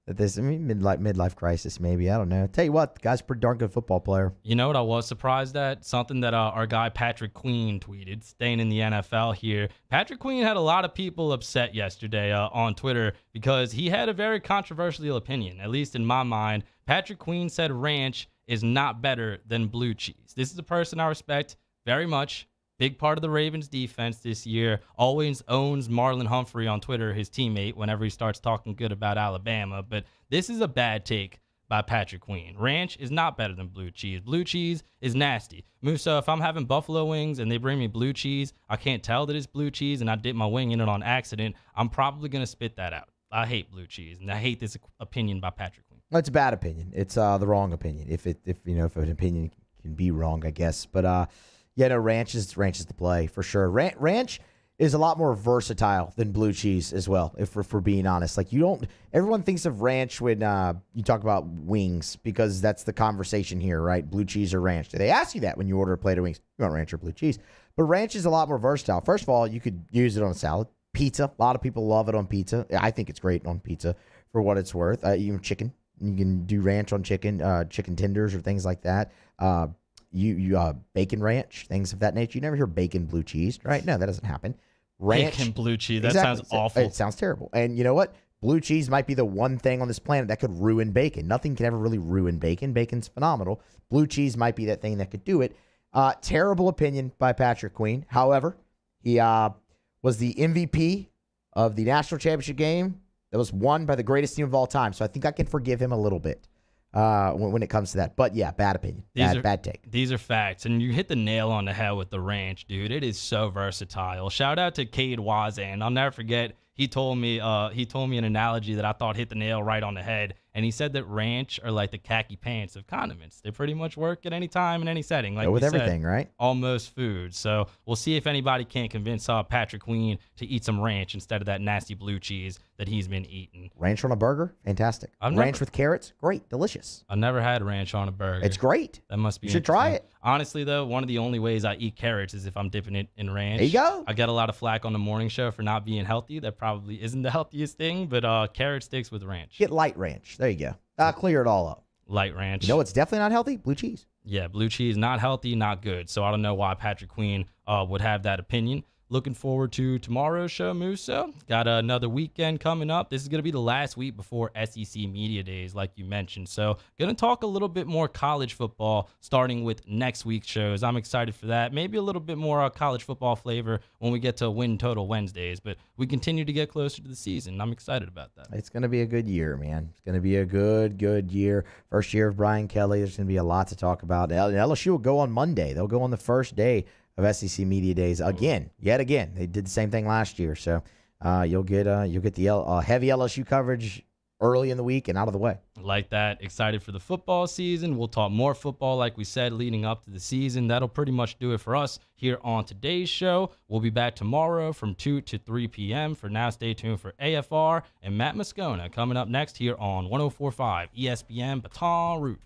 this, midlife crisis, maybe. I don't know. Tell you what, the guy's a pretty darn good football player. You know what I was surprised at? Something that our guy Patrick Queen tweeted, staying in the NFL here. Patrick Queen had a lot of people upset yesterday on Twitter because he had a very controversial opinion, at least in my mind. Patrick Queen said ranch is not better than blue cheese. This is a person I respect very much. Big part of the Ravens defense this year. Always owns Marlon Humphrey on Twitter, his teammate, whenever he starts talking good about Alabama. But this is a bad take by Patrick Queen. Ranch is not better than blue cheese. Blue cheese is nasty. Musa, if I'm having buffalo wings and they bring me blue cheese, I can't tell that it's blue cheese and I dip my wing in it on accident, I'm probably going to spit that out. I hate blue cheese, and I hate this opinion by Patrick Queen. It's a bad opinion. It's the wrong opinion. If an opinion can be wrong, I guess. But yeah, no, ranch is the play for sure. Ranch is a lot more versatile than blue cheese as well, if we're being honest. Like everyone thinks of ranch when you talk about wings because that's the conversation here, right? Blue cheese or ranch. They ask you that when you order a plate of wings. You want ranch or blue cheese? But ranch is a lot more versatile. First of all, you could use it on a salad. Pizza. A lot of people love it on pizza. I think it's great on pizza for what it's worth. Even chicken. You can do ranch on chicken, chicken tenders or things like that. You bacon ranch, things of that nature. You never hear bacon blue cheese, right? No, that doesn't happen. Ranch, bacon blue cheese. That exactly. Sounds awful. It sounds terrible. And you know what? Blue cheese might be the one thing on this planet that could ruin bacon. Nothing can ever really ruin bacon. Bacon's phenomenal. Blue cheese might be that thing that could do it. Terrible opinion by Patrick Queen. However, he was the MVP of the national championship game that was won by the greatest team of all time. So I think I can forgive him a little bit. When it comes to that. But yeah, bad opinion. Bad take. These are facts. And you hit the nail on the head with the ranch, dude. It is so versatile. Shout out to Cade Wazan. I'll never forget. He told me an analogy that I thought hit the nail right on the head. And he said that ranch are like the khaki pants of condiments. They pretty much work at any time in any setting. Like with everything, right? Almost food. So we'll see if anybody can't convince Patrick Queen to eat some ranch instead of that nasty blue cheese that he's been eating. Ranch on a burger? Fantastic. Ranch with carrots? Great. Delicious. I've never had ranch on a burger. It's great. That must be You should try it. Honestly, though, one of the only ways I eat carrots is if I'm dipping it in ranch. There you go. I get a lot of flack on the morning show for not being healthy. That probably isn't the healthiest thing, but carrot sticks with ranch. Get light ranch. There you go. Clear it all up. Light ranch. You know what's definitely not healthy? Blue cheese. Yeah, blue cheese, not healthy, not good. So I don't know why Patrick Queen would have that opinion. Looking forward to tomorrow's show, Musa. Got another weekend coming up. This is going to be the last week before SEC Media Days, like you mentioned. So going to talk a little bit more college football, starting with next week's shows. I'm excited for that. Maybe a little bit more college football flavor when we get to Win Total Wednesdays. But we continue to get closer to the season. I'm excited about that. It's going to be a good year, man. It's going to be a good year. First year of Brian Kelly. There's going to be a lot to talk about. LSU will go on Monday. They'll go on the first day of SEC Media Days yet again. They did the same thing last year, so you'll get the heavy LSU coverage early in the week and out of the way. Like that. Excited for the football season. We'll talk more football, like we said, leading up to the season. That'll pretty much do it for us here on today's show. We'll be back tomorrow from 2 to 3 p.m. For now, stay tuned for AFR and Matt Moscona coming up next here on 104.5 ESPN Baton Rouge.